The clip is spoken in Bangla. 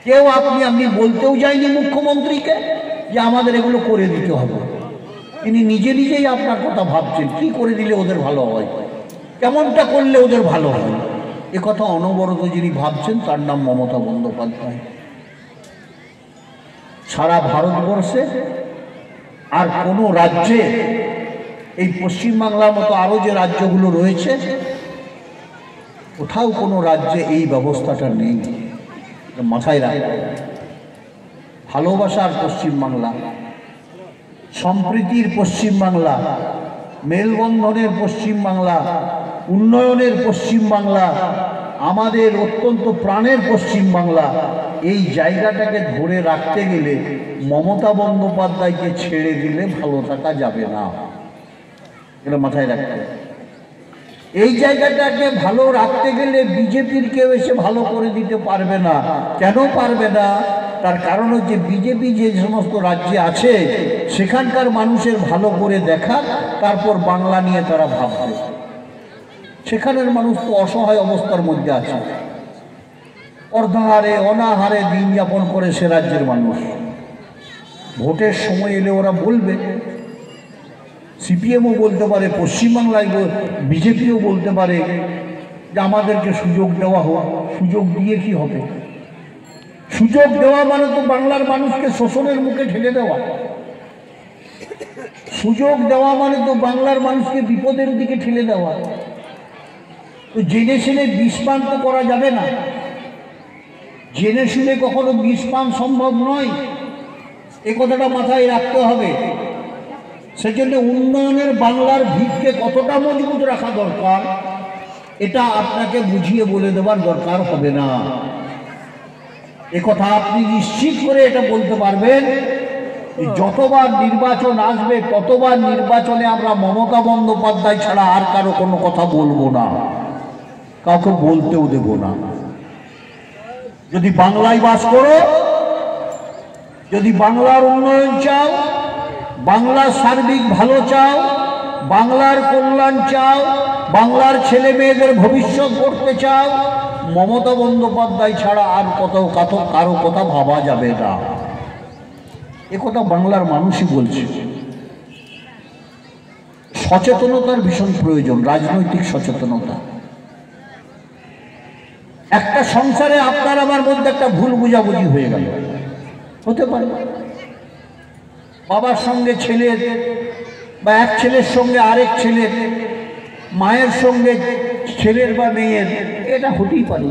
কেউ আপনি বলতেও যায়নি মুখ্যমন্ত্রীকে যে আমাদের এগুলো করে দিতে হবে। তিনি নিজেই আপনার কথা ভাবছেন, কি করে দিলে ওদের ভালো হয়, কেমনটা করলে ওদের ভালো হয়, এ কথা অনবরত যিনি ভাবছেন তার নাম মমতা বন্দ্যোপাধ্যায়। সারা ভারতবর্ষে আর কোনো রাজ্যে, এই পশ্চিমবাংলার মতো আরও যে রাজ্যগুলো রয়েছে, কোথাও কোনো রাজ্যে এই ব্যবস্থাটা নেই। মাথায় রাখবে, ভালোবাসার পশ্চিমবাংলা, সম্প্রীতির পশ্চিমবাংলা, মেলবন্ধনের পশ্চিমবাংলা, উন্নয়নের পশ্চিমবাংলা, আমাদের অত্যন্ত প্রাণের পশ্চিমবাংলা, এই জায়গাটাকে ধরে রাখতে গেলে মমতা বন্দ্যোপাধ্যায়কে ছেড়ে দিলে ভালো থাকা যাবে না। এটা মাথায় রাখতে হবে। এই জায়গাটাকে ভালো রাখতে গেলে বিজেপির কেউ এসে ভালো করে দিতে পারবে না। কেন পারবে না? তার কারণ হচ্ছে বিজেপি যে সমস্ত রাজ্যে আছে সেখানকার মানুষের ভালো করে দেখা, তারপর বাংলা নিয়ে তারা ভাববে। সেখানের মানুষ তো অসহায় অবস্থার মধ্যে আছে, অর্ধাহারে অনাহারে দিন যাপন করে সে রাজ্যের মানুষ। ভোটের সময় এলে ওরা বলবে, সিপিএমও বলতে পারে, পশ্চিমবাংলায় বিজেপিও বলতে পারে যে আমাদেরকে সুযোগ দেওয়া হোক। সুযোগ দিয়ে কি হবে? সুযোগ দেওয়া মানে তো বাংলার মানুষকে শোষণের মুখে ঠেলে দেওয়া। সুযোগ দেওয়া মানে তো বাংলার মানুষকে বিপদের দিকে ঠেলে দেওয়া। তো জেনে শুনে বিষ পান তো করা যাবে না, জেনে শুনে কখনো বিষ পান সম্ভব নয়, এ কথাটা মাথায় রাখতে হবে। সেজন্য উন্নয়নের বাংলার ভিতকে কতটা মজবুত রাখা দরকার এটা আপনাকে বুঝিয়ে বলে দেওয়ার দরকার হবে না। এ কথা আপনি নিশ্চিত করে এটা বলতে পারবেন, যতবার নির্বাচন আসবে ততবার নির্বাচনে আমরা মমতা বন্দ্যোপাধ্যায় ছাড়া আর কারো কোনো কথা বলবো না, কাউকে বলতেও দেব না। যদি বাংলায় বাস করো, যদি বাংলার উন্নয়ন চাও, বাংলার সার্বিক ভালো চাও, বাংলার কল্যাণ চাও, বাংলার ছেলে মেয়েদের ভবিষ্যৎ করতে চাও, মমতা বন্দ্যোপাধ্যায় ছাড়া আর কারো কথা ভাবা যাবে না। একথা বাংলার মানুষই বলছে। সচেতনতার ভীষণ প্রয়োজন, রাজনৈতিক সচেতনতা। একটা সংসারে আপনার আমার মধ্যে একটা ভুল বুঝাবুঝি হয়ে গেল, হতে পারে বাবার সঙ্গে ছেলের, বা এক ছেলের সঙ্গে আরেক ছেলের, মায়ের সঙ্গে ছেলের বা মেয়ের, এটা হতেই পারে।